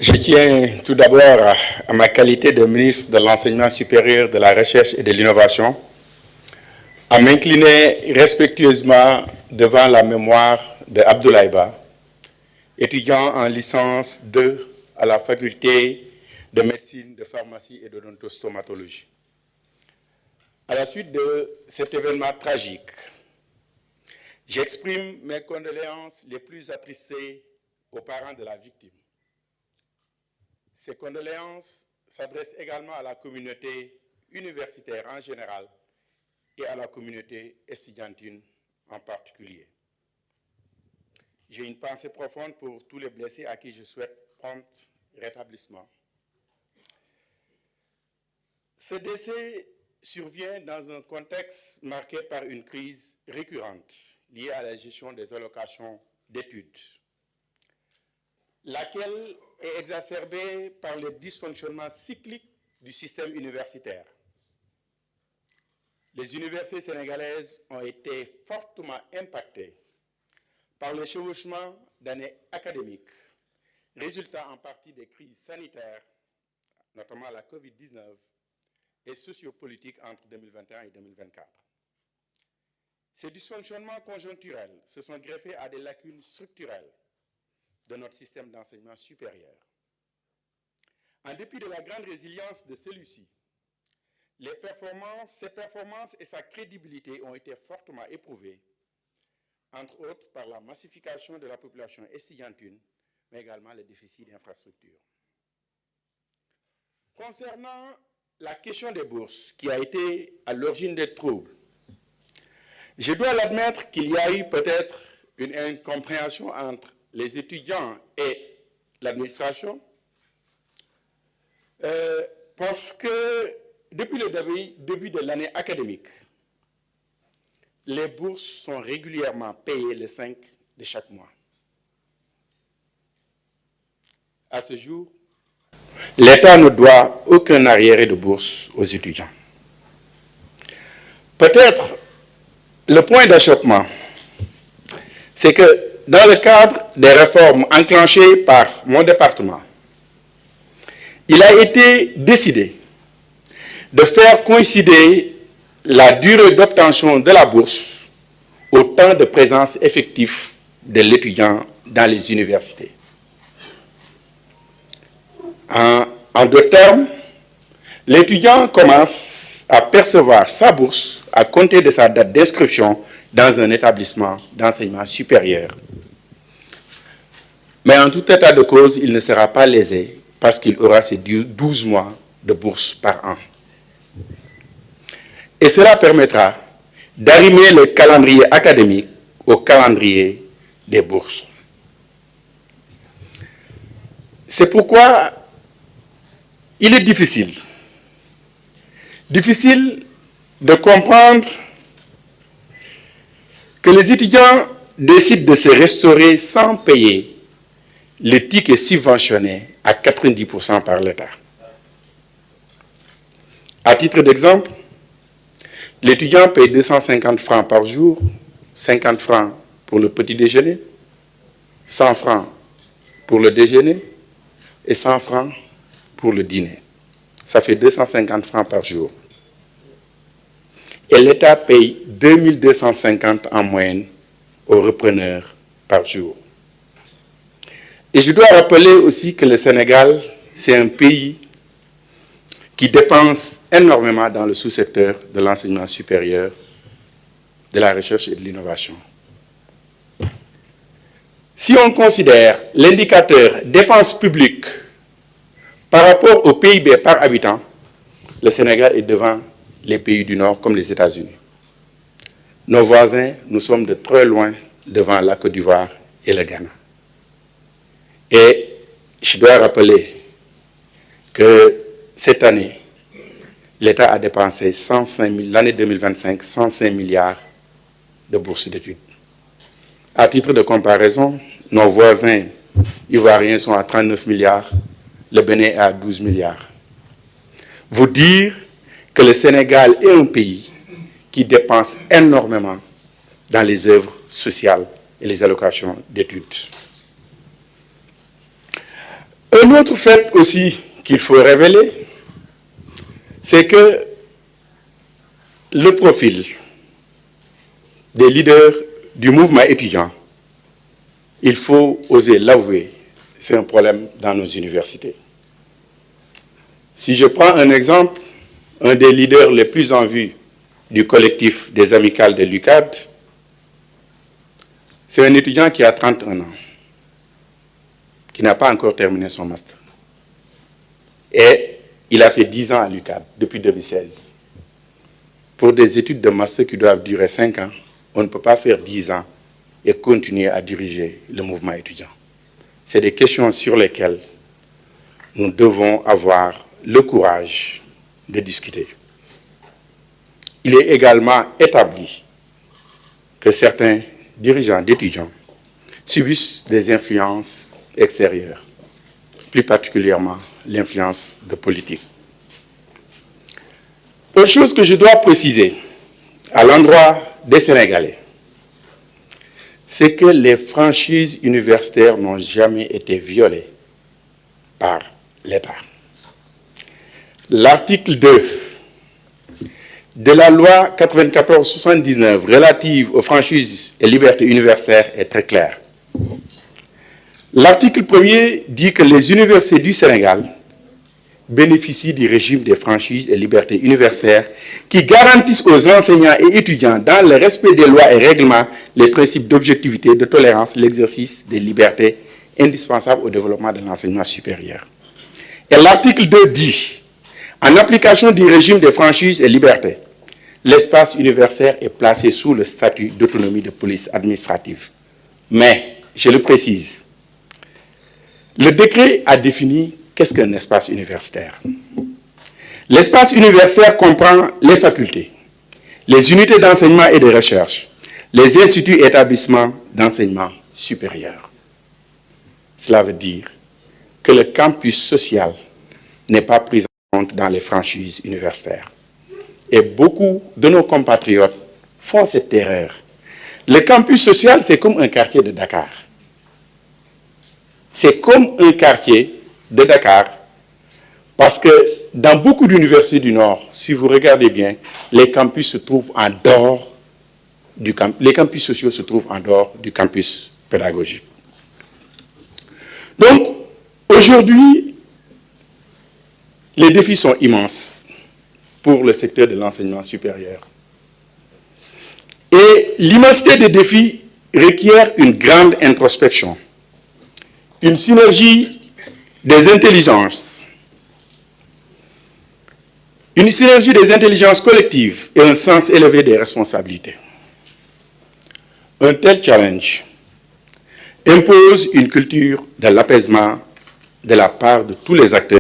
Je tiens tout d'abord à ma qualité de ministre de l'Enseignement supérieur, de la Recherche et de l'Innovation à m'incliner respectueusement devant la mémoire de Abdoulaye Ba, étudiant en licence 2 à la faculté de médecine, de pharmacie et d'odontostomatologie. À la suite de cet événement tragique, j'exprime mes condoléances les plus attristées aux parents de la victime. Ces condoléances s'adressent également à la communauté universitaire en général et à la communauté estudiantine en particulier. J'ai une pensée profonde pour tous les blessés à qui je souhaite prompt rétablissement. Ce décès survient dans un contexte marqué par une crise récurrente liée à la gestion des allocations d'études, laquelle est exacerbée par les dysfonctionnements cycliques du système universitaire. Les universités sénégalaises ont été fortement impactées par le chevauchement d'années académiques, résultant en partie des crises sanitaires, notamment la COVID-19, et sociopolitiques entre 2021 et 2024. Ces dysfonctionnements conjoncturels se sont greffés à des lacunes structurelles de notre système d'enseignement supérieur. En dépit de la grande résilience de celui-ci, ses performances et sa crédibilité ont été fortement éprouvées, entre autres par la massification de la population estudiantine, mais également les déficits d'infrastructures. Concernant la question des bourses, qui a été à l'origine des troubles, je dois l'admettre qu'il y a eu peut-être une incompréhension entre les étudiants et l'administration, parce que depuis le début de l'année académique, les bourses sont régulièrement payées le 5 de chaque mois. À ce jour, l'État ne doit aucun arriéré de bourse aux étudiants. Peut-être le point d'achoppement, c'est que dans le cadre des réformes enclenchées par mon département, il a été décidé de faire coïncider la durée d'obtention de la bourse au temps de présence effectif de l'étudiant dans les universités. En deux termes, l'étudiant commence à percevoir sa bourse à compter de sa date d'inscription dans un établissement d'enseignement supérieur. Mais en tout état de cause, il ne sera pas lésé parce qu'il aura ses 12 mois de bourse par an. Et cela permettra d'arrimer le calendrier académique au calendrier des bourses. C'est pourquoi il est difficile de comprendre que les étudiants décident de se restaurer sans payer les tickets subventionnés à 90% par l'État. À titre d'exemple, l'étudiant paye 250 francs par jour, 50 francs pour le petit déjeuner, 100 francs pour le déjeuner et 100 francs pour le dîner. Ça fait 250 francs par jour. Et l'État paye 2250 en moyenne aux repreneurs par jour. Et je dois rappeler aussi que le Sénégal, c'est un pays qui dépense énormément dans le sous-secteur de l'enseignement supérieur, de la recherche et de l'innovation. Si on considère l'indicateur dépenses publiques par rapport au PIB par habitant, le Sénégal est devant les pays du Nord comme les États-Unis. Nos voisins, nous sommes de très loin devant la Côte d'Ivoire et le Ghana. Et je dois rappeler que cette année, l'État a dépensé l'année 2025, 105 milliards de bourses d'études. À titre de comparaison, nos voisins ivoiriens sont à 39 milliards, le Bénin est à 12 milliards. Vous dire que le Sénégal est un pays qui dépense énormément dans les œuvres sociales et les allocations d'études. Un autre fait aussi qu'il faut révéler, c'est que le profil des leaders du mouvement étudiant, il faut oser l'avouer, c'est un problème dans nos universités. Si je prends un exemple, un des leaders les plus en vue du collectif des amicales de l'UCAD, c'est un étudiant qui a 31 ans, qui n'a pas encore terminé son master. Et il a fait 10 ans à l'UCAD depuis 2016. Pour des études de master qui doivent durer 5 ans, on ne peut pas faire 10 ans et continuer à diriger le mouvement étudiant. C'est des questions sur lesquelles nous devons avoir le courage de discuter. Il est également établi que certains dirigeants d'étudiants subissent des influences extérieures, plus particulièrement l'influence de politique. Autre chose que je dois préciser à l'endroit des Sénégalais, c'est que les franchises universitaires n'ont jamais été violées par l'État. L'article 2 de la loi 94/79 relative aux franchises et libertés universitaires est très clair. L'article 1er dit que les universités du Sénégal bénéficient du régime des franchises et libertés universitaires qui garantissent aux enseignants et étudiants, dans le respect des lois et règlements, les principes d'objectivité, de tolérance, l'exercice des libertés indispensables au développement de l'enseignement supérieur. Et l'article 2 dit, en application du régime des franchises et libertés, l'espace universitaire est placé sous le statut d'autonomie de police administrative. Mais, je le précise, le décret a défini qu'est-ce qu'un espace universitaire. L'espace universitaire comprend les facultés, les unités d'enseignement et de recherche, les instituts et établissements d'enseignement supérieur. Cela veut dire que le campus social n'est pas pris en compte dans les franchises universitaires. Et beaucoup de nos compatriotes font cette erreur. Le campus social, c'est comme un quartier de Dakar. C'est comme un quartier de Dakar, parce que dans beaucoup d'universités du Nord, si vous regardez bien, les campus se trouvent en dehors du campus. Les campus sociaux se trouvent en dehors du campus pédagogique. Donc, aujourd'hui, les défis sont immenses pour le secteur de l'enseignement supérieur. Et l'immensité des défis requiert une grande introspection, une synergie des intelligences, une synergie des intelligences collectives et un sens élevé des responsabilités. Un tel challenge impose une culture de l'apaisement de la part de tous les acteurs